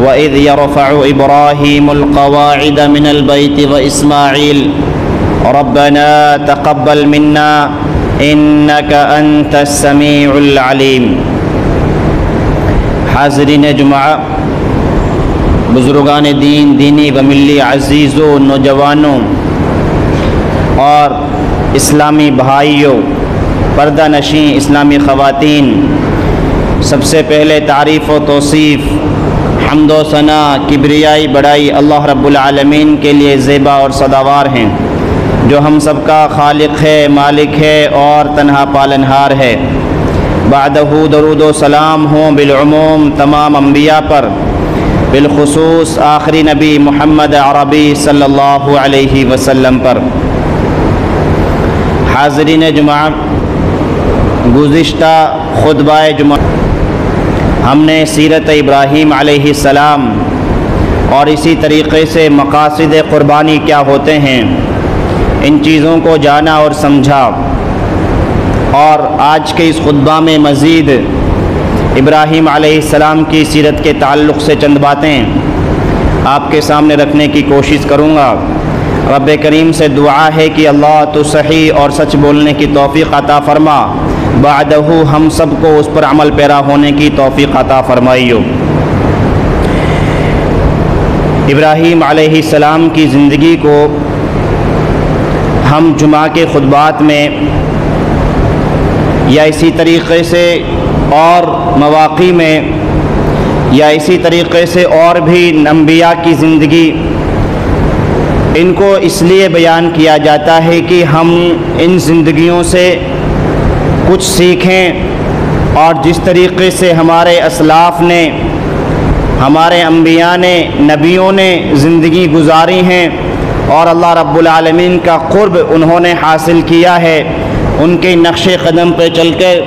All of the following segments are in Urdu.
وَإِذْ يَرْفَعُ إِبْرَاهِيمُ الْقَوَاعِدَ مِنَ الْبَيْتِ وَإِسْمَاعِيلُ رَبَّنَا تَقَبَّلْ مِنَّا إِنَّكَ أَنْتَ السَّمِيعُ الْعَلِيمُ۔ حاضرین جمعہ، بزرگان دین، دینی و ملی عزیزوں، نوجوانوں اور اسلامی بھائیوں، پردہ نشین اسلامی خواتین، سب سے پہلے تعریف و توصیف، حمد و ثنا، کبریائی بڑائی اللہ رب العالمین کے لیے زیبا اور سزاوار ہیں، جو ہم سب کا خالق ہے، مالک ہے اور تنہا پالنہار ہے۔ بعدہ درود و سلام ہوں بالعموم تمام انبیاء پر، بالخصوص آخری نبی محمد عربی صلی اللہ علیہ وسلم پر۔ حاضرین جمعہ، گزشتہ خطبہ جمعہ ہم نے سیرت ابراہیم علیہ السلام اور اسی طریقے سے مقاصد قربانی کیا ہوتے ہیں، ان چیزوں کو جانا اور سمجھا، اور آج کے اس خطبہ میں مزید ابراہیم علیہ السلام کی سیرت کے تعلق سے چند باتیں آپ کے سامنے رکھنے کی کوشش کروں گا۔ رب کریم سے دعا ہے کہ اللہ تو صحیح اور سچ بولنے کی توفیق عطا فرما، بعدہ ہم سب کو اس پر عمل پیرا ہونے کی توفیق عطا فرمائیو۔ ابراہیم علیہ السلام کی زندگی کو ہم جمعہ کے خطبات میں یا اسی طریقے سے اور مواقع میں یا اسی طریقے سے اور بھی انبیاء کی زندگی، ان کو اس لیے بیان کیا جاتا ہے کہ ہم ان زندگیوں سے کچھ سیکھیں، اور جس طریقے سے ہمارے اسلاف نے، ہمارے انبیاء نے، نبیوں نے زندگی گزاری ہیں اور اللہ رب العالمین کا قرب انہوں نے حاصل کیا ہے، ان کے نقش قدم پہ چل کر،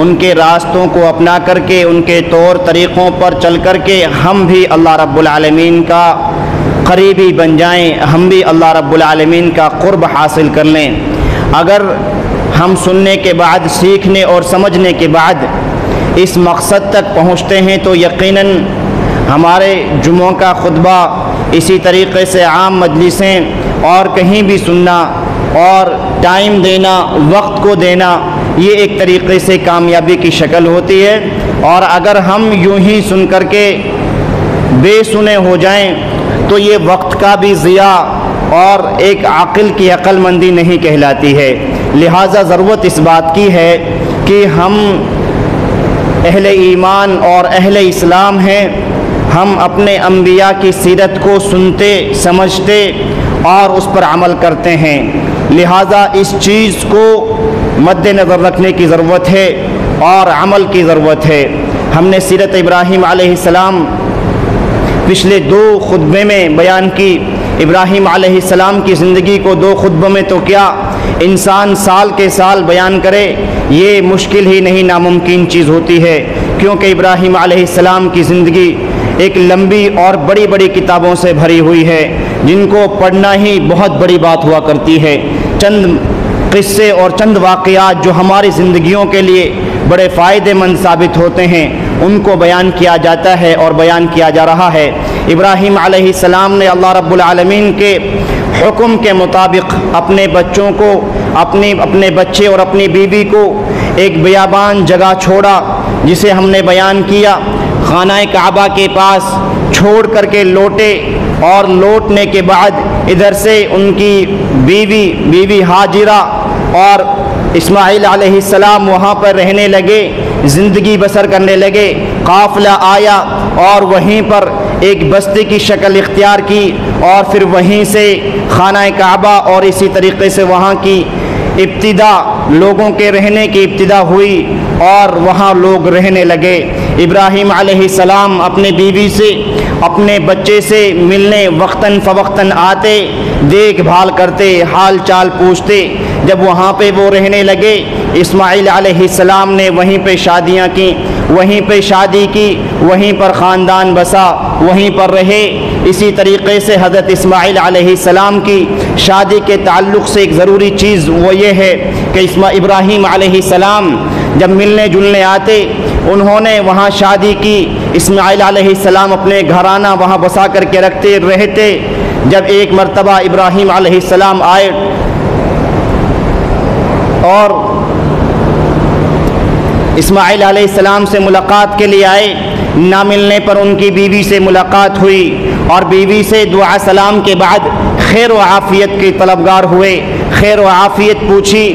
ان کے راستوں کو اپنا کر کے، ان کے طور طریقوں پر چل کر کے ہم بھی اللہ رب العالمین کا قریبی بن جائیں، ہم بھی اللہ رب العالمین کا قرب حاصل کر لیں۔ اگر ہم سننے کے بعد، سیکھنے اور سمجھنے کے بعد اس مقصد تک پہنچتے ہیں تو یقیناً ہمارے جمعوں کا خطبہ، اسی طریقے سے عام مجلسیں اور کہیں بھی سننا اور ٹائم دینا، وقت کو دینا، یہ ایک طریقے سے کامیابی کی شکل ہوتی ہے۔ اور اگر ہم یوں ہی سن کر کے بے سنے ہو جائیں تو یہ وقت کا بھی ضیاع اور ایک عاقل کی عقل مندی نہیں کہلاتی ہے۔ لہٰذا ضرورت اس بات کی ہے کہ ہم اہل ایمان اور اہل اسلام ہیں، ہم اپنے انبیاء کی سیرت کو سنتے، سمجھتے اور اس پر عمل کرتے ہیں۔ لہٰذا اس چیز کو مد نظر رکھنے کی ضرورت ہے اور عمل کی ضرورت ہے۔ ہم نے سیرت ابراہیم علیہ السلام پچھلے 2 خطبے میں بیان کی۔ ابراہیم علیہ السلام کی زندگی کو 2 خطبوں میں تو کیا انسان سال کے سال بیان کرے، یہ مشکل ہی نہیں، ناممکن چیز ہوتی ہے، کیونکہ ابراہیم علیہ السلام کی زندگی ایک لمبی اور بڑی بڑی کتابوں سے بھری ہوئی ہے، جن کو پڑھنا ہی بہت بڑی بات ہوا کرتی ہے۔ چند قصے اور چند واقعات جو ہماری زندگیوں کے لیے بڑے فائدہ مند ثابت ہوتے ہیں، ان کو بیان کیا جاتا ہے اور بیان کیا جا رہا ہے۔ ابراہیم علیہ السلام نے اللہ رب العالمین کے حکم کے مطابق اپنے بچوں کو، اپنے بچے اور اپنی بیوی کو ایک بیابان جگہ چھوڑا، جسے ہم نے بیان کیا، خانہ کعبہ کے پاس چھوڑ کر کے لوٹے، اور لوٹنے کے بعد ادھر سے ان کی بیوی ہاجرہ اور اسماعیل علیہ السلام وہاں پر رہنے لگے، زندگی بسر کرنے لگے۔ قافلہ آیا اور وہیں پر ایک بستی کی شکل اختیار کی، اور پھر وہیں سے خانہ کعبہ اور اسی طریقے سے وہاں کی ابتدا، لوگوں کے رہنے کی ابتدا ہوئی اور وہاں لوگ رہنے لگے۔ ابراہیم علیہ السلام اپنے بیوی سے، اپنے بچے سے ملنے وقتاً فوقتاً آتے، دیکھ بھال کرتے، حال چال پوچھتے۔ جب وہاں پہ وہ رہنے لگے، اسماعیل علیہ السلام نے وہیں پہ شادیاں کی، وہیں پہ شادی کی، وہیں پر خاندان بسا، وہیں پر رہے۔ اسی طریقے سے حضرت اسماعیل علیہ السلام کی شادی کے تعلق سے ایک ضروری چیز وہ یہ ہے کہ ابراہیم علیہ السلام جب ملنے جلنے آتے انہوں نے وہاں شادی کی، اسماعیل علیہ السلام اپنے گھرانہ وہاں بسا کر کے رہتے۔ جب ایک مرتبہ ابراہیم علیہ السلام آئے اور اسماعیل علیہ السلام سے ملاقات کے لیے آئے، نہ ملنے پر ان کی بیوی سے ملاقات ہوئی اور بیوی سے دعا سلام کے بعد خیر و عافیت کے طلبگار ہوئے، خیر و عافیت پوچھی۔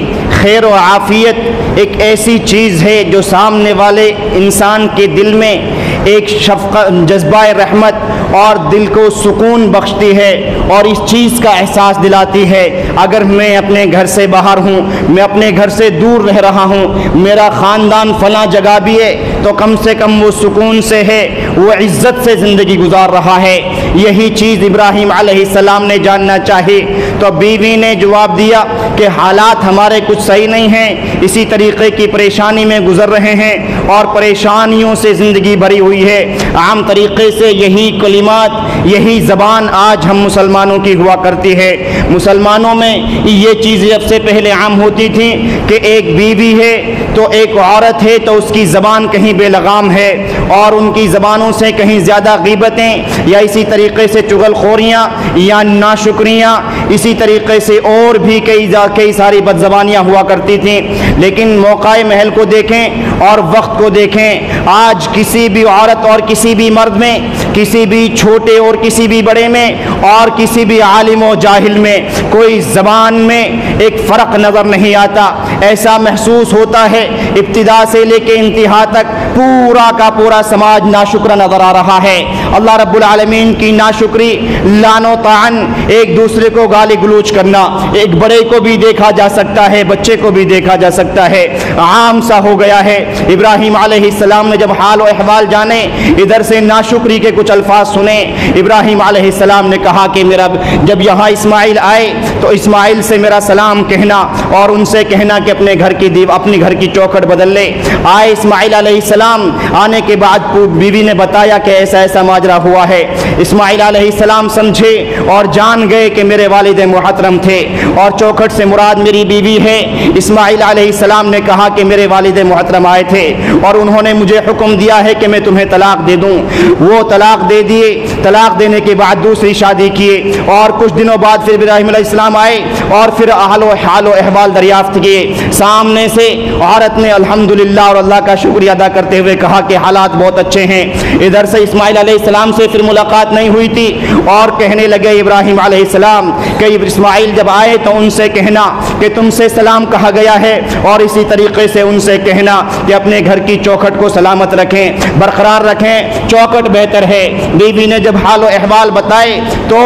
خیر و عافیت ایک ایسی چیز ہے جو سامنے والے انسان کے دل میں ایک شفقت، جذبہ رحمت اور دل کو سکون بخشتی ہے اور اس چیز کا احساس دلاتی ہے اگر میں اپنے گھر سے باہر ہوں، میں اپنے گھر سے دور رہ رہا ہوں، میرا خاندان فلاں جگہ بھی ہے تو کم سے کم وہ سکون سے ہے، وہ عزت سے زندگی گزار رہا ہے۔ یہی چیز ابراہیم علیہ السلام نے جاننا چاہی تو بیوی نے جواب دیا کہ حالات ہمارے کچھ صحیح نہیں ہیں، اسی طریقے کی پریشانی میں گزر رہے ہیں اور پریشانیوں سے زندگی بھری ہوئی ہے۔ عام طریقے سے یہی کلمات، یہی زبان آج ہم مسلمانوں کی ہوا کرتی ہے۔ مسلمانوں میں یہ چیزیں اب سے پہلے عام ہوتی تھیں کہ ایک بیوی ہے تو ایک عورت ہے تو اس کی زبان کہیں بے لگام ہے اور ان کی زبانوں سے کہیں زیادہ غیبتیں یا اسی طریقے سے چغل خوریاں یا ناشکریاں، اسی طریقے سے اور بھی کئی ساری بد زبانیاں ہوا کرتی تھیں۔ لیکن موقع محل کو دیکھیں اور وقت کو دیکھیں، آج کسی بھی عورت اور کسی بھی مرد میں، کسی بھی چھوٹے اور کسی بھی بڑے میں اور کسی بھی عالم و جاہل میں کوئی زبان میں ایک فرق نظر نہیں آتا۔ ایسا محسوس ہوتا ہے ابتدا سے لے کے انتہا تک پورا کا پورا سماج ناشکرا نظر آ رہا ہے۔ اللہ رب العالمین کی ناشکری، لعن و طعن، ایک دوسرے کو گالی گلوچ کرنا، ایک بڑے کو بھی دیکھا جا سکتا ہے، بچے کو بھی دیکھا جا سکتا ہے، عام سا ہو گیا ہے۔ ابراہیم علیہ السلام نے جب حال و احوال جانے، ادھر سے ناشکری کے کچھ الفاظ سنے، ابراہیم علیہ السلام نے کہا کہ جب یہاں اسماعیل آئے تو اسماعیل سے میرا سلام کہنا اور ان سے کہنا کہ اپنے گھر کی چوکھٹ بدل لے۔ آئے اسماعیل علیہ السلام، آنے کے بعد بیوی نے بتایا کہ ایسا ایسا ماجرا ہوا ہے۔ اسماعیل علیہ السلام سمجھے اور جان گئے کہ میرے والد محترم تھے اور چوکھٹ سے مراد میری بیوی ہے۔ اسماعیل علیہ السلام نے کہا کہ میرے والد محترم آئے تھے اور انہوں نے مجھے حکم دیا ہے کہ میں تمہیں طلاق دے دوں۔ وہ طلاق دے دیے، طلاق دینے کے بعد دوسری شادی کیے اور کچھ دنوں بعد پھر ابراہیم علیہ السلام آئے اور پھر حال و احوال دریافت کیے۔ سامنے سے عورت نے الحمدللہ اور اللہ کا شکریہ ادا کرتے ہوئے کہا کہ حالات بہت اچھے ہیں۔ ادھر سے اسماعیل علیہ السلام سے پھر ملاقات نہیں ہوئی تھی اور کہنے لگے ابراہیم علیہ السلام کہ اسماعیل جب آئے تو ان سے کہنا کہ تم سے سلام کہا گیا ہے اور اسی طریقے سے ان سے کہنا کہ اپنے گھر کی چوکھٹ کو سلامت رکھیں، برقرار رکھیں، چوکھٹ بہتر ہے۔ بیوی نے جب حال و احوال بتائے تو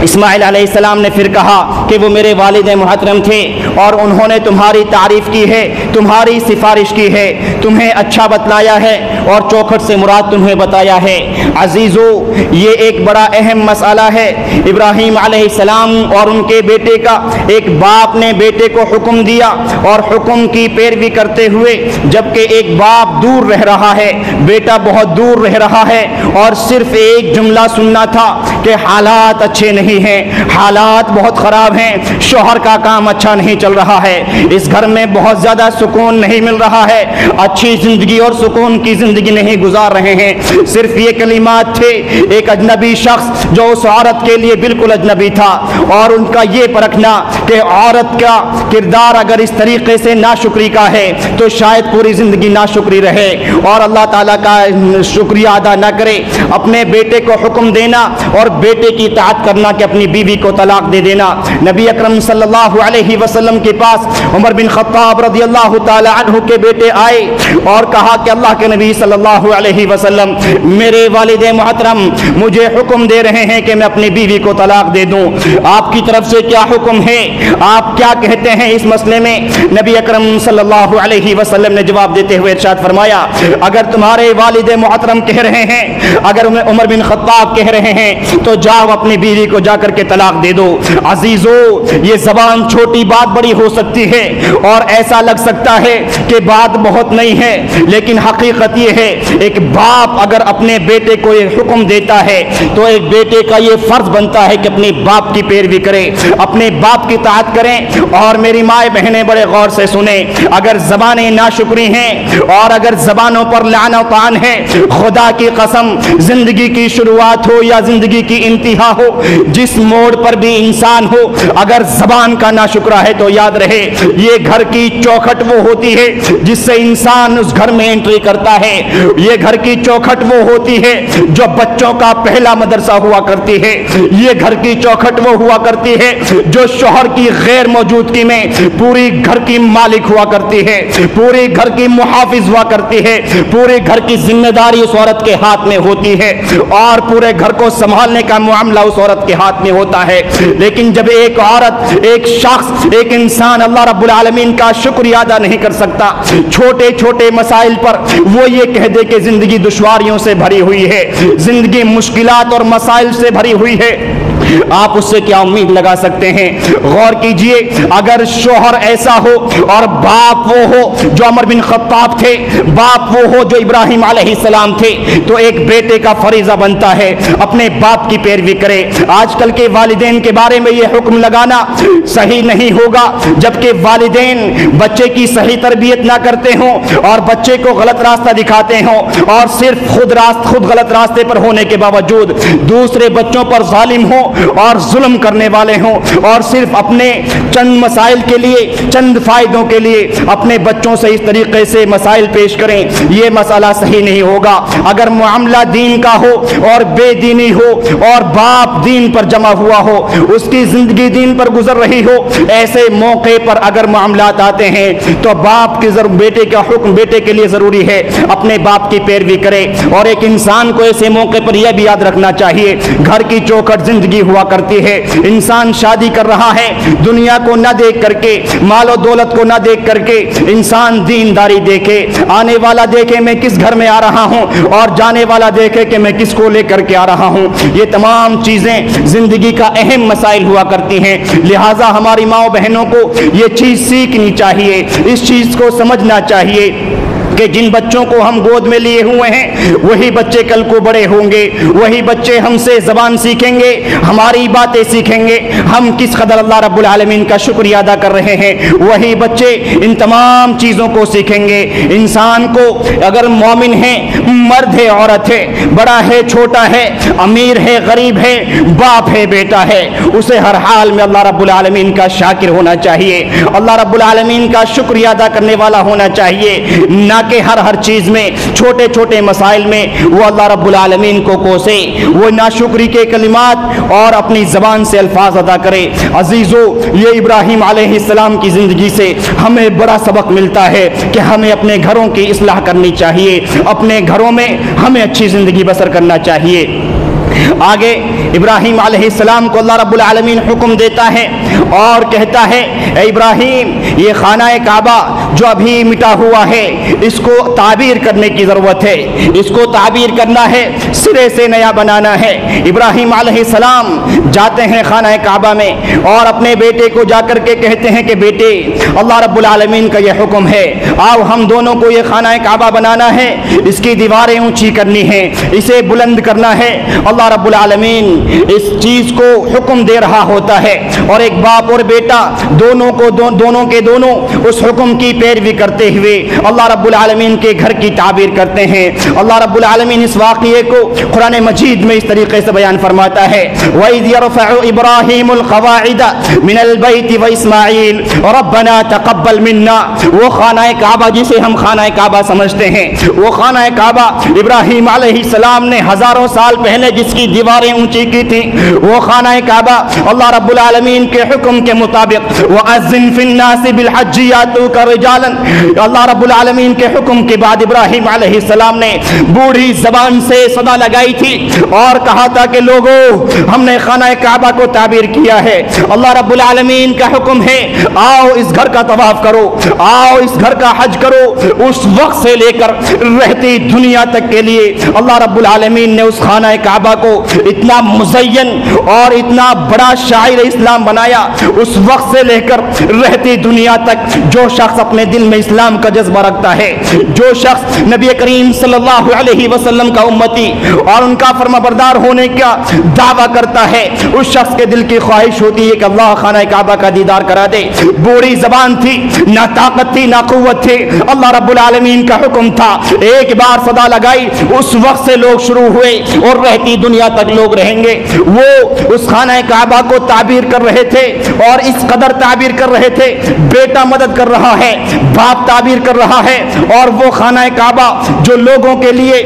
اسماعیل علیہ السلام نے پھر کہا کہ وہ میرے والد محترم تھے اور انہوں نے تمہاری تعریف کی ہے، تمہاری سفارش کی ہے، تمہیں اچھا بتلایا ہے اور چوکھٹ سے مراد تمہیں بتایا ہے۔ عزیزو، یہ ایک بڑا اہم مسئلہ ہے۔ ابراہیم علیہ السلام اور ان کے بیٹے کا، ایک باپ نے بیٹے کو حکم دیا اور حکم کی پیروی کرتے ہوئے، جبکہ ایک باپ دور رہ رہا ہے، بیٹا بہت دور رہ رہا ہے اور صرف ایک جملہ سننا تھا کہ حالات اچھے نہیں ہیں، حالات بہت خراب ہیں، شوہر کا کام اچھا نہیں چل رہا ہے، اس گھر میں بہت زیادہ سکون نہیں مل رہا ہے، اچھی زندگی اور سکون کی زندگی نہیں گزار رہے ہیں۔ صرف یہ کلمات تھے۔ ایک اجنبی شخص جو اس عورت کے لیے بالکل اجنبی تھا اور ان کا یہ پرکھنا کہ عورت کا کردار اگر اس طریقے سے ناشکری کا ہے تو شاید پوری زندگی ناشکری رہے اور اللہ تعالیٰ کا شکریہ ادا نہ کرے۔ اپنے بیٹے کو حکم دینا اور بیٹے کی اطاعت کرنا کہ اپنی بیوی کو طلاق دے دینا۔ نبی اکرم صلی اللہ علیہ وسلم کے پاس عمر بن خطاب رضی اللہ تعالی عنہ کے بیٹے آئے اور کہا کہ اللہ کے نبی صلی اللہ علیہ وسلم، میرے والد محترم مجھے حکم دے رہے ہیں کہ میں اپنی بیوی کو طلاق دے دوں، آپ کی طرف سے کیا حکم ہے، آپ کیا کہتے ہیں اس مسئلے میں؟ نبی اکرم صلی اللہ علیہ وسلم نے جواب دیتے ہوئے ارشاد فرمایا، اگر تمہارے والد محترم کہہ رہے ہیں، اگر عمر بن خطاب کہہ رہے ہیں تو جاؤ اپنی بیوی کو جا کر کے طلاق دے دو۔ عزیزو، یہ زبان چھوٹی بات بڑی ہو سکتی ہے اور ایسا لگ سکتا ہے کہ بات بہت نہیں ہے، لیکن حقیقت یہ ہے ایک باپ اگر اپنے بیٹے کو یہ حکم دیتا ہے تو ایک بیٹے کا یہ فرض بنتا ہے کہ اپنے باپ کی پیروی کرے، اپنے باپ کی اطاعت کریں۔ اور میری مائیں بہنیں بڑے غور سے سنیں، اگر زبانیں ناشکری ہیں اور اگر زبانوں پر لعن و طعن ہے، خدا کی قسم زندگی کی شروعات ہو یا زندگی کی انتہا ہو، جس موڑ پر بھی انسان ہو، اگر زبان کا ناشکرا ہے تو یاد رہے یہ گھر کی چوکھٹ وہ ہوتی ہے جس سے انسان اس گھر میں انٹری کرتا ہے، یہ گھر کی چوکھٹ وہ ہوتی ہے جو بچوں کا پہلا مدرسہ ہوا کرتی ہے، یہ گھر کی چوکھٹ وہ ہوا کرتی ہے جو شوہر کی غیر موجودگی میں پوری گھر کی مالک ہوا کرتی ہے، پوری گھر کی محافظ ہوا کرتی ہے، پورے گھر کی ذمہ داری اس عورت کے ہاتھ میں ہوتی ہے اور پورے گھر کو سنبھالنے کا معاملہ اس عورت کے ہاتھ میں ہوتا ہے۔ لیکن جب ایک عورت، ایک شخص، ایک انسان اللہ رب العالمین کا شکریہ ادا نہیں کر سکتا، چھوٹے چھوٹے مسائل پر وہ یہ کہہ دے کہ زندگی دشواریوں سے بھری ہوئی ہے، زندگی مشکلات اور مسائل سے بھری ہوئی ہے، آپ اس سے کیا امید لگا سکتے ہیں؟ غور کیجئے، اگر شوہر ایسا ہو اور باپ وہ ہو جو عمر بن خطاب تھے، باپ وہ ہو جو ابراہیم علیہ السلام تھے، تو ایک بیٹے کا فریضہ بنتا ہے اپنے باپ کی پیروی کرے۔ آج کل کے والدین کے بارے میں یہ حکم لگانا صحیح نہیں ہوگا، جبکہ والدین بچے کی صحیح تربیت نہ کرتے ہوں اور بچے کو غلط راستہ دکھاتے ہوں اور صرف خود غلط راستے پر ہونے کے باوجود دوسرے بچوں پر ظالم ہوں اور ظلم کرنے والے ہوں اور صرف اپنے چند مسائل کے لیے، چند فائدوں کے لیے اپنے بچوں سے اس طریقے سے مسائل پیش کریں، یہ مسئلہ صحیح نہیں ہوگا۔ اگر معاملہ دین کا ہو اور بے دینی ہو اور باپ دین پر جمع ہوا ہو، اس کی زندگی دین پر گزر رہی ہو، ایسے موقع پر اگر معاملات آتے ہیں تو باپ کی بیٹے کا حکم بیٹے کے لیے ضروری ہے اپنے باپ کی پیروی کرے۔ اور ایک انسان کو ایسے موقع پر یہ بھی یاد رکھنا چاہیے، گھر کی چوکھٹ زندگی ہوا کرتی ہے، انسان شادی کر رہا ہے دنیا کو نہ دیکھ کر کے، مال و دولت کو نہ دیکھ کر کے، انسان دینداری دیکھے، آنے والا دیکھے میں کس گھر میں آ رہا ہوں اور جانے والا دیکھے کہ میں کس کو لے کر کے آ رہا ہوں۔ یہ تمام چیزیں زندگی کا اہم مسائل ہوا کرتی ہیں، لہٰذا ہماری ماں بہنوں کو یہ چیز سیکھنی چاہیے، اس چیز کو سمجھنا چاہیے کہ جن بچوں کو ہم گود میں لیے ہوئے ہیں وہی بچے کل کو بڑے ہوں گے، وہی بچے ہم سے زبان سیکھیں گے، ہماری باتیں سیکھیں گے، ہم کس قدر اللہ رب العالمین کا شکریہ ادا کر رہے ہیں، وہی بچے ان تمام چیزوں کو سیکھیں گے۔ انسان کو اگر مومن ہے، مرد ہے، عورت ہے، بڑا ہے، چھوٹا ہے، امیر ہے، غریب ہے، باپ ہے، بیٹا ہے، اسے ہر حال میں اللہ رب العالمین کا شاکر ہونا چاہیے، اللہ رب العالمین کا شکریہ ادا کرنے والا ہونا چاہیے، نہ کہ ہر چیز میں، چھوٹے چھوٹے مسائل میں وہ اللہ رب العالمین کو کوسے، وہ ناشکری کے کلمات اور اپنی زبان سے الفاظ ادا کرے۔ عزیزو، یہ ابراہیم علیہ السلام کی زندگی سے ہمیں بڑا سبق ملتا ہے کہ ہمیں اپنے گھروں کی اصلاح کرنی چاہیے، اپنے گھروں میں ہمیں اچھی زندگی بسر کرنا چاہیے۔ آگے ابراہیم علیہ السلام کو اللہ رب العالمین حکم دیتا ہے اور کہتا ہے، اے ابراہیم، یہ خانہ کعبہ جو ابھی مٹا ہوا ہے اس کو تعبیر کرنے کی ضرورت ہے، اس کو تعبیر کرنا ہے، سرے سے نیا بنانا ہے۔ ابراہیم علیہ السلام جاتے ہیں خانہ کعبہ میں اور اپنے بیٹے کو جا کر کے کہتے ہیں کہ بیٹے، اللہ رب العالمین کا یہ حکم ہے، آؤ ہم دونوں کو یہ خانہ کعبہ بنانا ہے، اس کی دیواریں اونچی کرنی ہیں، اسے بلند کرنا ہے۔ اللہ رب العالمین اس چیز کو حکم دے رہا ہوتا ہے اور ایک باپ اور بیٹا دونوں کے دونوں اس حکم کی پیروی کرتے ہوئے اللہ رب العالمین کے گھر کی تعبیر کرتے ہیں۔ اللہ رب العالمین اس واقعے کو قرآن مجید میں اس طریقے سے بیان فرماتا ہے، وَإِذْ يَرْفَعُ إِبْرَاهِيمُ الْقَوَاعِدَ مِنَ الْبَيْتِ وَإِسْمَاعِيلُ رَبَّنَا تَقَبَّلْ مِنَّا، وہ خانہ کعبہ جسے ہم خانہ کعبہ سمجھتے ہیں، وہ خانہ کعبہ ابراہیم علیہ السلام نے ہزاروں سال پہلے جس کی دیواریں اونچی کی تھی، وہ خانہ کعبہ اللہ رب العالمین کے حکم کے مطابق وَأَذِّن فِي النَّاسِ بِالْحَجِّ يَأْتُوكَ رِجَالًا، اللہ رب العالمین کے حکم کے بعد ابراہیم علیہ السلام نے بوڑھی زبان سے صدا لگائی تھی اور کہا تھا کہ لوگو، ہم نے خانہ کعبہ کو تعبیر کیا ہے، اللہ رب العالمین کا حکم ہے، آؤ اس گھر کا طواف کرو، آؤ اس گھر کا حج کرو۔ اس وقت سے لے کر رہتی دنیا تک کے لیے اللہ رب العالمین نے اس خانہ کعبہ کو اتنا مزین اور اتنا بڑا شاعر اسلام بنایا، اس وقت سے لے کر رہتی دنیا تک جو شخص اپنے دل میں اسلام کا جذبہ رکھتا ہے، جو شخص نبی کریم صلی اللہ علیہ وسلم کا امتی اور ان کا فرمانبردار ہونے کا دعویٰ کرتا ہے، اس شخص کے دل کی خواہش ہوتی ہے کہ اللہ خانہ کعبہ کا دیدار کرا دے۔ بوڑھی زبان تھی، نہ طاقت تھی، نہ قوت تھی، اللہ رب العالمین کا حکم تھا، ایک بار صدا لگائی، اس وقت سے لوگ شروع ہوئے اور رہتی دنیا تک لوگ رہیں گے۔ وہ اس خانہ کعبہ کو تعبیر کر رہے تھے اور اس قدر تعبیر کر رہے تھے، بیٹا مدد کر رہا ہے، باپ تعبیر کر رہا ہے، اور وہ خانہ کعبہ جو لوگوں کے لیے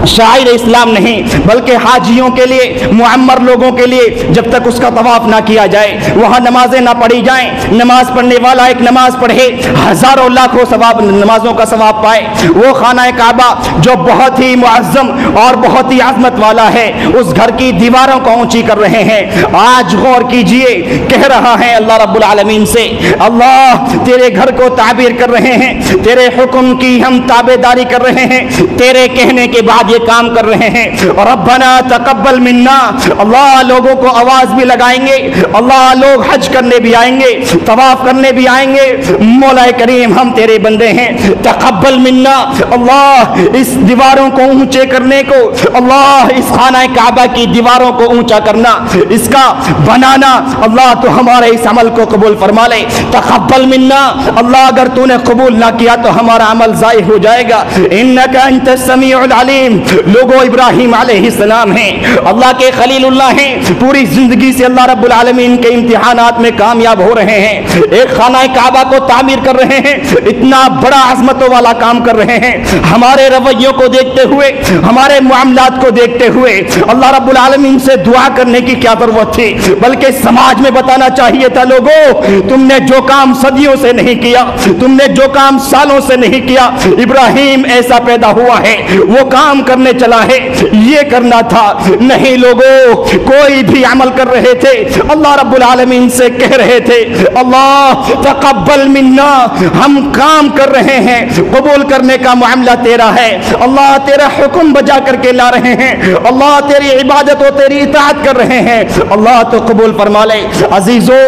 شاعر اسلام نہیں بلکہ حاجیوں کے لیے، معمر لوگوں کے لیے، جب تک اس کا طواف نہ کیا جائے، وہاں نمازیں نہ پڑھی جائیں، نماز پڑھنے والا ایک نماز پڑھے ہزاروں لاکھوں ثواب نمازوں کا ثواب پائے، وہ خانہ کعبہ جو بہت ہی معظم اور بہت ہی عظمت والا ہے، اس گھر کی دیواروں کو اونچی کر رہے ہیں۔ آج غور کیجئے، کہہ رہا ہے اللہ رب العالمین سے، اللہ تیرے گھر کو تعبیر کر رہے ہیں، تیرے حکم کی ہم تابع داری کر رہے ہیں، تیرے کہنے کے بعد یہ کام کر رہے ہیں۔ ربنا تقبل منا، اللہ لوگوں کو آواز بھی لگائیں گے، اللہ لوگ حج کرنے بھی آئیں گے، طواف کرنے بھی آئیں گے، مولا کریم ہم تیرے بندے ہیں، تقبل منا، اللہ اس دیواروں کو اونچے کرنے کو، اللہ اس خانہ کعبہ کی دیواروں کو اونچا کرنا، اس کا بنانا، اللہ تو ہمارے اس عمل کو قبول فرما لے، تقبل منا، اللہ اگر تو نے قبول نہ کیا تو ہمارا عمل ضائع ہو جائے گا، انک انت السمیع العلیم۔ لوگوں ابراہیم علیہ السلام ہیں، اللہ کے خلیل اللہ ہیں، پوری زندگی سے اللہ رب العالمین کے امتحانات میں کامیاب ہو رہے ہیں، ایک خانہ کعبہ کو تعمیر کر رہے ہیں، اتنا بڑا عظمتوں والا کام کر رہے ہیں، ہمارے رویوں کو دیکھتے ہوئے، ہمارے معاملات کو دیکھتے ہوئے اللہ رب العالمین سے دعا کرنے کی کیا ضرورت تھی، بلکہ سماج میں بتانا چاہیے تھا، لوگوں تم نے جو کام صدیوں سے نہیں کیا، تم نے جو کام سالوں سے نہیں کیا، ابراہیم ایسا پیدا ہوا ہے، وہ کام کرنے چلا ہے، یہ کرنا تھا، نہیں لوگوں کوئی بھی عمل کر رہے تھے، اللہ رب العالمین سے کہہ رہے تھے، اللہ تقبل منا، ہم کام کر رہے ہیں، قبول کرنے کا معاملہ تیرا ہے، اللہ تیرا حکم بجا کر کے لا رہے ہیں، اللہ تیری عبادت و تیری اطاعت کر رہے ہیں، اللہ تو قبول فرما لے۔ عزیزو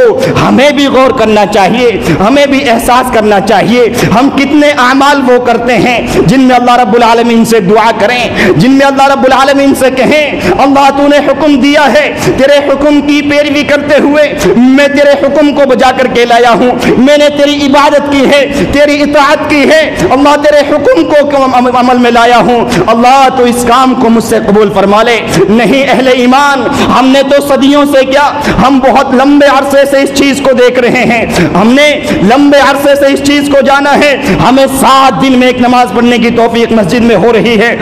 ہمیں بھی غور کرنا چاہیے، ہمیں بھی احساس کرنا چاہیے، ہم کتنے اعمال وہ کرتے ہیں جن میں اللہ رب العالمین سے دعا کریں، جن میں اللہ رب العالمین سے کہیں اللہ تو نے حکم دیا ہے، تیرے حکم کی پیروی کرتے ہوئے میں تیرے حکم کو بجا کر کے لایا ہوں، میں نے تیری عبادت کی ہے، تیری اطاعت کی ہے، اللہ تیرے حکم کو عمل میں لایا ہوں، اللہ تو اس کام کو مجھ سے قبول فرما لے۔ نہیں اہل ایمان، ہم نے تو صدیوں سے کیا، ہم بہت لمبے عرصے سے اس چیز کو دیکھ رہے ہیں، ہم نے لمبے عرصے سے اس چیز کو جانا ہے، ہمیں 7 دن میں ایک نماز پڑھنے کی توفیق مسجد میں ہو رہی ہے،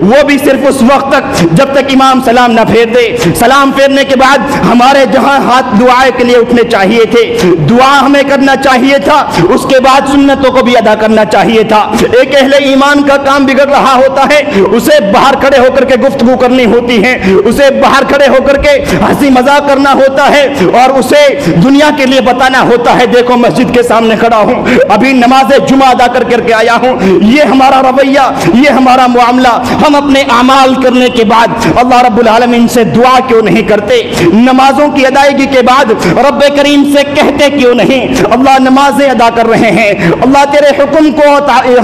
وہ بھی صرف اس وقت تک جب تک امام سلام نہ پھیر دے، سلام پھیرنے کے بعد ہمارے جہاں ہاتھ دعائے کے لیے اٹھنے چاہیے تھے، دعا ہمیں کرنا چاہیے تھا، اس کے بعد سنتوں کو بھی ادا کرنا چاہیے تھا۔ ایک اہل ایمان کا کام بگڑ رہا ہوتا ہے، اسے باہر کھڑے ہو کر کے گفتگو کرنی ہوتی ہے، اسے باہر کھڑے ہو کر کے ہنسی مذاق کرنا ہوتا ہے، اور اسے دنیا کے لیے بتانا ہوتا ہے دیکھو مسجد کے سامنے کھڑا ہوں، ابھی نماز جمعہ ادا کر کے آیا ہوں۔ یہ ہمارا رویہ، یہ ہمارا معاملہ، ہم اپنے اعمال کرنے کے بعد اللہ رب العالمین سے دعا کیوں نہیں کرتے؟ نمازوں کی ادائیگی کے بعد رب کریم سے کہتے کیوں نہیں اللہ نمازیں ادا کر رہے ہیں، اللہ تیرے حکم کو،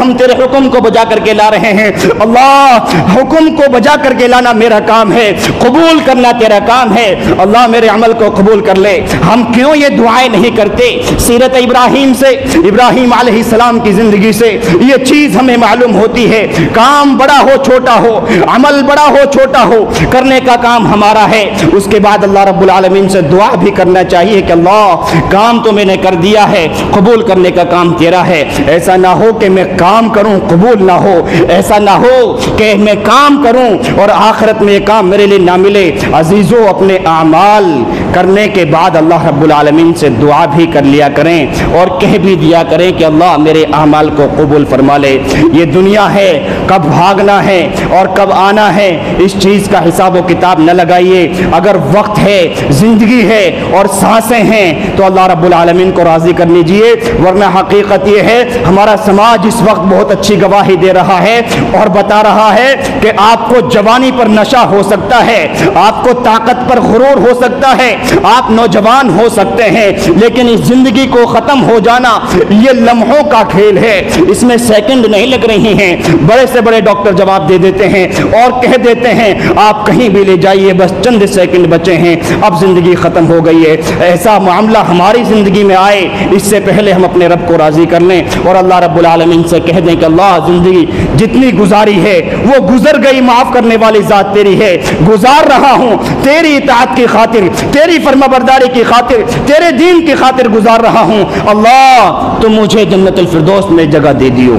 ہم تیرے حکم کو بجا کر کے لا رہے ہیں، اللہ حکم کو بجا کر کے لانا میرا کام ہے، قبول کرنا تیرا کام ہے، اللہ میرے عمل کو قبول کر لے۔ ہم کیوں یہ دعائیں نہیں کرتے؟ سیرت ابراہیم سے، ابراہیم علیہ السلام کی زندگی سے یہ چیز ہمیں معلوم ہوتی ہے، کام بڑا ہو چھوٹا ہو، عمل بڑا ہو چھوٹا ہو، کرنے کا کام ہمارا ہے، اس کے بعد اللہ رب العالمین سے دعا بھی کرنا چاہیے کہ اللہ کام تو میں نے کر دیا ہے، قبول کرنے کا کام تیرا ہے، ایسا نہ ہو کہ میں کام کروں قبول نہ ہو، ایسا نہ ہو کہ میں کام کروں اور آخرت میں یہ کام میرے لیے نہ ملے۔ عزیزو اپنے اعمال کرنے کے بعد اللہ رب العالمین سے دعا بھی کر لیا کریں اور کہہ بھی دیا کریں کہ اللہ میرے اعمال کو قبول فرما لے۔ یہ دنیا ہے، کب بھاگنا ہے ہے اور کب آنا ہے اس چیز کا حساب و کتاب نہ لگائیے. اگر وقت ہے, زندگی ہے اور سانسیں ہیں تو اللہ رب العالمین کو راضی کر لیجئے, ورنہ حقیقت یہ ہے ہمارا سماج اس وقت بہت اچھی گواہی دے رہا ہے اور بتا رہا ہے کہ آپ کو جوانی پر نشہ ہو سکتا ہے, آپ کو طاقت پر غرور ہو سکتا ہے, آپ نوجوان ہو سکتے ہیں, لیکن اس زندگی کو ختم ہو جانا یہ لمحوں کا کھیل ہے, اس میں سیکنڈ نہیں لگ رہی ہیں. بڑے سے بڑے ڈاکٹر جواب دے دیتے ہیں اور کہہ دیتے ہیں آپ کہیں بھی لے جائیے, بس چند سیکنڈ بچے ہیں, اب زندگی ختم ہو گئی ہے. ایسا معاملہ ہماری زندگی میں آئے اس سے پہلے ہم اپنے رب کو راضی کر لیں اور اللہ رب العالمین سے کہہ دیں کہ اللہ زندگی جتنی گزاری ہے وہ گزر گئی, معاف کرنے والی ذات تیری ہے, گزار رہا ہوں تیری اطاعت کی خاطر, تیری فرمانبرداری کی خاطر, تیرے دین کی خاطر گزار رہا ہوں. اللہ تم مجھے جنت الفردوس میں جگہ دے دیو.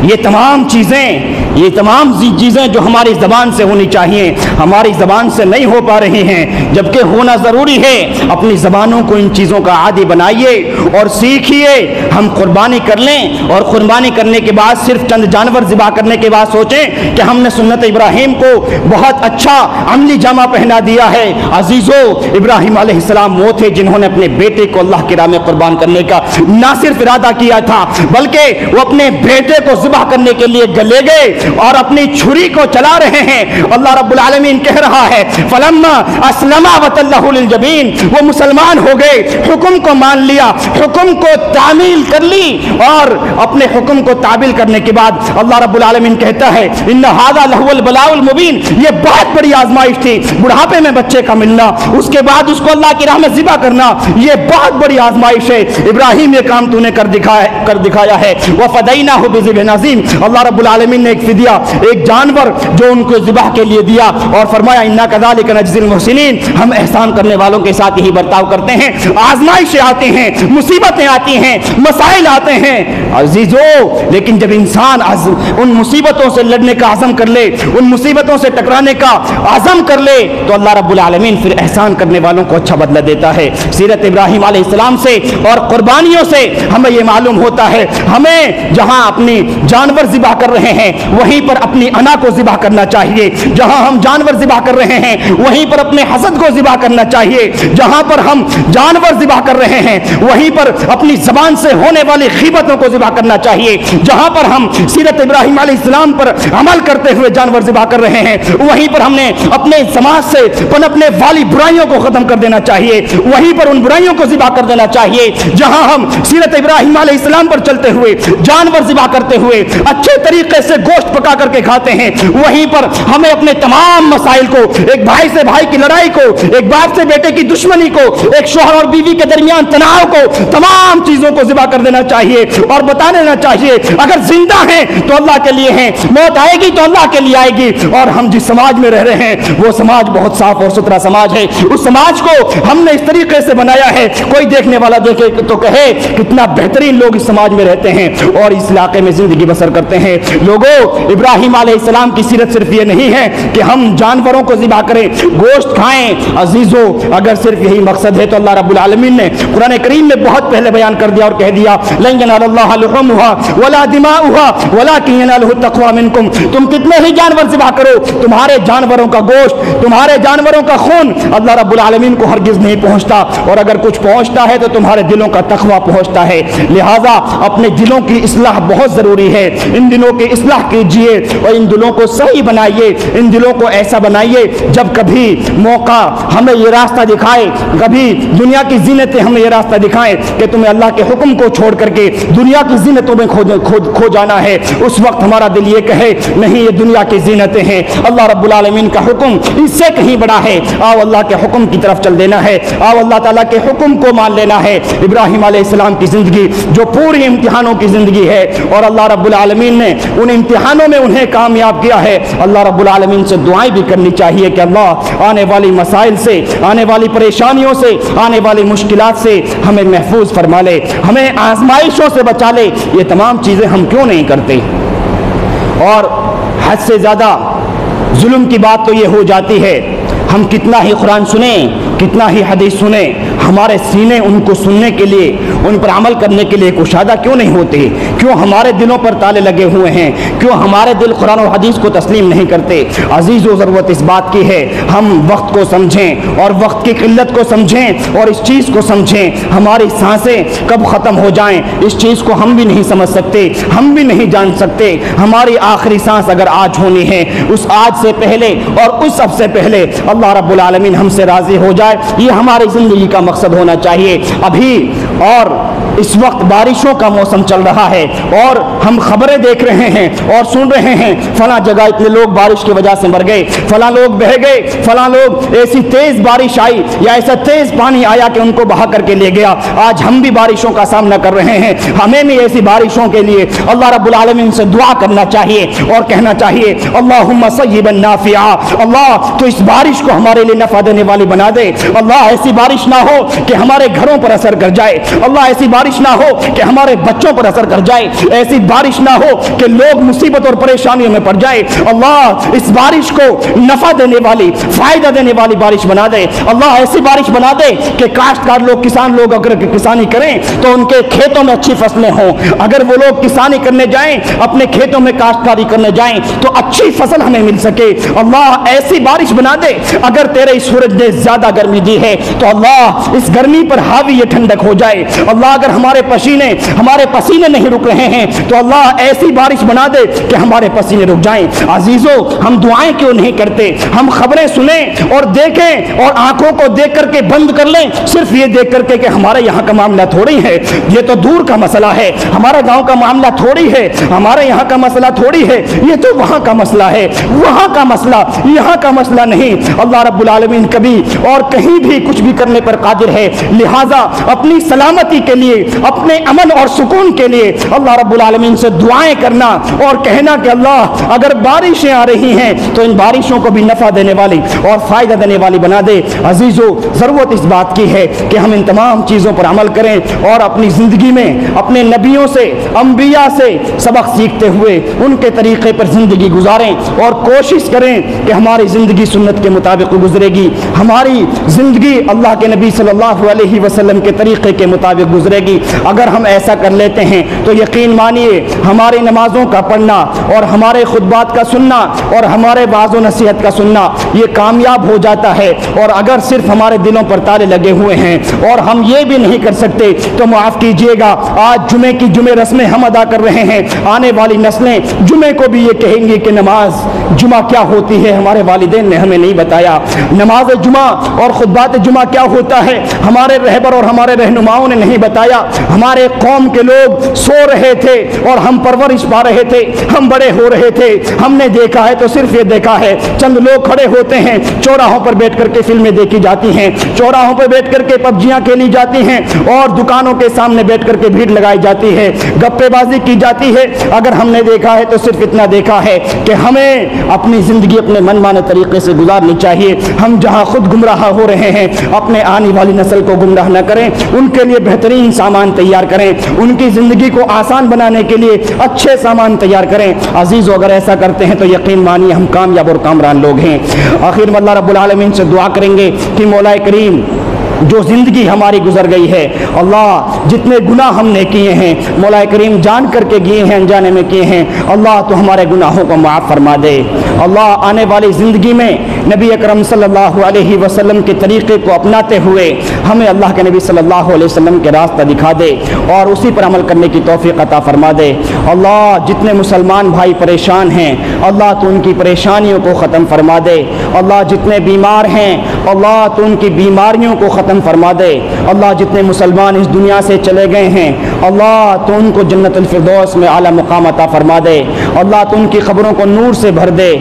یہ تمام چیزیں جو ہماری زبان سے ہونی چاہیے ہماری زبان سے نہیں ہو پا رہی ہیں, جبکہ ہونا ضروری ہے. اپنی زبانوں کو ان چیزوں کا عادی بنائیے اور سیکھیے. ہم قربانی کر لیں اور قربانی کرنے کے بعد صرف چند جانور ذبح کرنے کے بعد سوچیں کہ ہم نے سنت ابراہیم کو بہت اچھا عملی جامہ پہنا دیا ہے. عزیزو, ابراہیم علیہ السلام وہ تھے جنہوں نے اپنے بیٹے کو اللہ کی راہ میں قربان کرنے کا نہ صرف ارادہ کیا تھا بلکہ وہ اپنے بیٹے کو ذبح کرنے کے لیے گلے گئے اور اپنی چھری کو چلا رہے ہیں. اللہ رب العالمین کہہ رہا ہے فلما اسلما وتلہ للجبین, وہ مسلمان ہو گئے, حکم کو مان لیا, حکم کو تعمیل کر لی اور اپنے حکم کو تعمیل کرنے کے بعد اللہ رب العالمین کہتا ہے ان ھذا لہو البلاء المبین, یہ بہت بڑی آزمائش تھی. بڑھاپے میں بچے کا ملنا, اس کے بعد اس کو اللہ کی راہ میں ذبح کرنا, یہ بہت بڑی آزمائش ہے. ابراہیم یہ کام تو نے کر دکھایا ہے. وفدیناہ بذبح عظیم, اللہ رب العالمین نے ایک فدیہ, ایک جانور جو ان کو ذبح کے لیے دیا اور فرمایا انا کذالک نجزی المحسنین, ہم احسان کرنے والوں کے ساتھ یہی برتاؤ کرتے ہیں. آزمائشیں آتی ہیں, مصیبتیں آتی ہیں, مسائل آتے ہیں عزیزو, لیکن جب انسان ان مصیبتوں سے لڑنے کا عزم کر لے, ان مصیبتوں سے ٹکرانے کا عزم کر لے تو اللہ رب العالمین پھر احسان کرنے والوں کو اچھا بدلہ دیتا ہے. سیرت ابراہیم علیہ السلام سے اور قربانیوں سے ہمیں یہ معلوم ہوتا ہے ہمیں جہاں اپنی جانور ذبح کر رہے ہیں وہیں پر اپنی انا کو ذبح کرنا چاہیے, جہاں ہم جانور ذبح کر رہے ہیں وہیں پر اپنے حسد کو ذبح کرنا چاہیے, جہاں پر ہم جانور ذبح کر رہے ہیں وہیں پر اپنی زبان سے ہونے والی غیبتوں کو ذبح کرنا چاہیے, جہاں پر ہم سیرت ابراہیم علیہ السلام پر عمل کرتے ہوئے جانور ذبح کر رہے ہیں وہیں پر ہم نے اپنے سماج سے پنپنے والی برائیوں کو ختم کر دینا چاہیے, وہیں پر ان برائیوں کو ذبح کر دینا چاہیے. جہاں ہم سیرت ابراہیم علیہ السلام پر چلتے ہوئے جانور ذبح کرتے ہوئے اچھے طریقے سے گوشت پکا کر کے کھاتے ہیں وہیں پر ہمیں اپنے تمام مسائل کو, ایک بھائی سے بھائی کی لڑائی کو, ایک باپ سے بیٹے کی دشمنی کو, ایک شوہر اور بیوی کے درمیان تناؤ کو, تمام چیزوں کو ذبح کر دینا چاہیے اور بتا دینا چاہیے اگر زندہ ہیں تو اللہ کے لیے ہیں, موت آئے گی تو اللہ کے لیے آئے گی. اور ہم جس سماج میں رہ رہے ہیں وہ سماج بہت صاف اور ستھرا سماج ہے, اس سماج کو ہم نے اس طریقے سے بنایا ہے کوئی دیکھنے والا دیکھے تو کہے کتنا بہترین لوگ اس سماج میں رہتے ہیں اور اس علاقے میں زندگی بسر کرتے ہیں. لوگوں, ابراہیم علیہ السلام کی سیرت صرف یہ نہیں ہے کہ ہم جانوروں کو ذبح کریں, گوشت کھائیں. عزیزو, اگر صرف یہی مقصد ہے تو اللہ رب العالمین نے قرآن کریم میں بہت پہلے بیان کر دیا اور کہہ دیا لن ینال اللہ لحومها ولا دماؤها ولکن ینالہ التقوی منکم, تم کتنے ہی جانور ذبح کرو, تمہارے جانوروں کا گوشت, تمہارے جانوروں کا خون اللہ رب العالمین کو ہرگز نہیں پہنچتا, اور اگر کچھ پہنچتا ہے تو تمہارے دلوں کا تقوی پہنچتا ہے. لہذا اپنے دلوں کی اصلاح بہت ضروری ہے. ان دلوں کی اصلاح کیجئے اور ان دلوں کو صحیح بنائیے, ان دلوں کو ایسا بنائیے جب کبھی موقع ہمیں یہ راستہ دکھائے, کبھی دنیا کی زینتیں ہمیں یہ راستہ دکھائیں کہ تمہیں اللہ کے حکم کو چھوڑ کر کے دنیا کی زینتوں میں کھو جانا ہے, اس وقت ہمارا دل یہ کہے نہیں یہ دنیا کی زینتیں ہیں, اللہ رب العالمین کا حکم اس سے کہیں بڑا ہے, آؤ اللہ کے حکم کی طرف چل دینا ہے, آؤ اللہ تعالیٰ کے حکم کو مان لینا ہے. ابراہیم علیہ السلام کی زندگی جو پوری امتحانوں کی زندگی ہے اور اللہ رب العالمین نے ان امتحانوں میں انہیں کامیاب کیا ہے, اللہ رب العالمین سے دعائیں بھی کرنی چاہیے کہ اللہ آنے والی مسائل سے, آنے والی پریشانیوں سے, آنے والی مشکلات سے ہمیں محفوظ فرما لے, ہمیں آزمائشوں سے بچا لے. یہ تمام چیزیں ہم کیوں نہیں کرتے؟ اور حد سے زیادہ ظلم کی بات تو یہ ہو جاتی ہے ہم کتنا ہی قرآن سنیں، کتنا ہی حدیث سنیں، ہمارے سینے ان کو سننے کے لیے، ان پر عمل کرنے کے لیے کشادہ کیوں نہیں ہوتے؟ کیوں ہمارے دلوں پر تالے لگے ہوئے ہیں؟ کیوں ہمارے دل قرآن و حدیث کو تسلیم نہیں کرتے؟ عزیزو، ضرورت اس بات کی ہے ہم وقت کو سمجھیں اور وقت کی قلت کو سمجھیں اور اس چیز کو سمجھیں ہماری سانسیں کب ختم ہو جائیں اس چیز کو ہم بھی نہیں سمجھ سکتے، ہم بھی نہیں جان سکتے۔ ہماری آخری سانس اگر آج ہونی ہے، اس آج سے پہلے اور اس سب سے پہلے اللہ رب العالمین ہم سے راضی ہو جائے، یہ ہماری زندگی کا مقصد ہونا چاہیے۔ ابھی اور اس وقت بارشوں کا موسم چل رہا ہے اور ہم خبریں دیکھ رہے ہیں اور سن رہے ہیں فلاں جگہ اتنے لوگ بارش کی وجہ سے مر گئے، فلاں لوگ بہہ گئے، فلاں لوگ ایسی تیز بارش آئی یا ایسا تیز پانی آیا کہ ان کو بہا کر کے لے گیا۔ آج ہم بھی بارشوں کا سامنا کر رہے ہیں، ہمیں بھی ایسی بارشوں کے لیے اللہ رب العالمین سے دعا کرنا چاہیے اور کہنا چاہیے اللہم صیبا نافعا، اللہ تو اس بارش کو ہمارے لیے نفع دینے والی بنا دے۔ اللہ ایسی بارش نہ ہو کہ ہمارے گھروں پر اثر کر جائے، اللہ ایسی بارش نہ ہو کہ ہمارے بچوں پر اثر کر جائے، ایسی بارش نہ ہو کہ لوگ مصیبت اور پریشانیوں میں پڑ جائے۔ اللہ اس بارش کو نفع دینے والی، فائدہ دینے والی بارش بنا دے۔ اللہ ایسی بارش بنا دے کہ کاشتکار لوگ، کسان لوگ اگر کسانی کریں تو ان کے کھیتوں میں اچھی فصلیں ہوں، اگر وہ لوگ کسانی کرنے جائیں، اپنے کھیتوں میں کاشتکاری کرنے جائیں تو اچھی فصل ہمیں مل سکے۔ اللہ ایسی بارش بنا دے، اگر تیرے اس سورج نے زیادہ گرمی دی ہے تو اللہ اس گرمی پر حاوی یہ ٹھنڈک ہو جائے۔ اللہ اگر ہمارے پسینے نہیں رک رہے ہیں تو اللہ ایسی بارش بنا دے کہ ہمارے پسینے رک جائیں۔ عزیزو، ہم دعائیں کیوں نہیں کرتے؟ ہم خبریں سنیں اور دیکھیں اور آنکھوں کو دیکھ کر کے بند کر لیں، صرف یہ دیکھ کر کے کہ ہمارے یہاں کا معاملہ تھوڑی ہے، یہ تو دور کا مسئلہ ہے، ہمارے گاؤں کا معاملہ تھوڑی ہے، ہمارے یہاں کا مسئلہ تھوڑی ہے، یہ تو وہاں کا مسئلہ ہے، وہاں کا مسئلہ یہاں کا مسئلہ نہیں۔ اللہ رب العالمین کبھی اور کہیں بھی کچھ بھی کرنے پر قادر ہے، لہٰذا اپنی سلامتی کے لیے، اپنے امن اور سکون کے لیے اللہ رب العالمین سے دعائیں کرنا اور کہنا کہ اللہ اگر بارشیں آ رہی ہیں تو ان بارشوں کو بھی نفع دینے والی اور فائدہ دینے والی بنا دے۔ عزیزو، ضرورت اس بات کی ہے کہ ہم ان تمام چیزوں پر عمل کریں اور اپنی زندگی میں اپنے نبیوں سے، انبیاء سے سبق سیکھتے ہوئے ان کے طریقے پر زندگی گزاریں اور کوشش کریں کہ ہماری زندگی سنت کے مطابق گزرے گی، ہماری زندگی اللہ کے نبی صلی اللہ علیہ وسلم کے طریقے کے مطابق گزرے گی۔ اگر ہم ایسا کر لیتے ہیں تو یقین مانیے ہماری نمازوں کا پڑھنا اور ہمارے خطبات کا سننا اور ہمارے واعظ و نصیحت کا سننا یہ کامیاب ہو جاتا ہے۔ اور اگر صرف ہمارے دلوں پر تالے لگے ہوئے ہیں اور ہم یہ بھی نہیں کر سکتے تو معاف کیجیے گا، آج جمعے کی جمعے رسمیں ہم ادا کر رہے ہیں، آنے والی نسلیں جمعے کو بھی یہ کہیں گی کہ نماز جمعہ کیا ہوتی ہے، ہمارے والدین نے ہمیں نہیں بتایا۔ نماز جمعہ اور خطبات جمعہ کیا ہوتا ہے، ہمارے رہبر اور ہمارے رہنماؤں نے نہیں بتایا۔ ہمارے قوم کے لوگ سو رہے تھے اور ہم پرورش پا رہے تھے، ہم بڑے ہو رہے تھے۔ ہم نے دیکھا ہے تو صرف یہ دیکھا ہے چند لوگ کھڑے ہوتے ہیں، چوراہوں پر بیٹھ کر کے فلمیں دیکھی جاتی ہیں، چوراہوں پر بیٹھ کر کے پبجیاں کھیلی جاتی ہیں اور دکانوں کے سامنے بیٹھ کر کے بھیڑ لگائی جاتی ہے، گپے بازی کی جاتی ہے۔ اگر ہم نے دیکھا ہے تو صرف اتنا دیکھا ہے کہ ہمیں اپنی زندگی اپنے من مانے طریقے سے گزارنی چاہیے۔ ہم جہاں خود گمراہ ہو رہے ہیں اپنے آنے والی نسل کو گمراہ نہ کریں، ان کے لیے بہترین سامان تیار کریں، ان کی زندگی کو آسان بنانے کے لیے اچھے سامان تیار کریں۔ عزیزو، اگر ایسا کرتے ہیں تو یقین مانیے ہم کامیاب اور کامران لوگ ہیں۔ آخر میں اللہ رب العالمین سے دعا کریں گے کہ مولا کریم جو زندگی ہماری گزر گئی ہے، اللہ جتنے گناہ ہم نے کیے ہیں مولا کریم جان کر کے کیے ہیں، انجانے میں کیے ہیں، اللہ تو ہمارے گناہوں کو معاف فرما دے۔ اللہ آنے والی زندگی میں نبی اکرم صلی اللہ علیہ وسلم کے طریقے کو اپناتے ہوئے ہمیں اللہ کے نبی صلی اللہ علیہ وسلم کے راستہ دکھا دے اور اسی پر عمل کرنے کی توفیق عطا فرما دے۔ اللہ جتنے مسلمان بھائی پریشان ہیں اللہ تو ان کی پریشانیوں کو ختم فرما دے۔ اللہ جتنے بیمار ہیں اللہ تو ان کی بیماریوں کو ختم فرما دے۔ اللہ جتنے مسلمان اس دنیا سے چلے گئے ہیں اللہ تو ان کو جنت الفردوس میں اعلیٰ مقام عطا فرما دے۔ اللہ تو ان کی قبروں کو نور سے بھر دے۔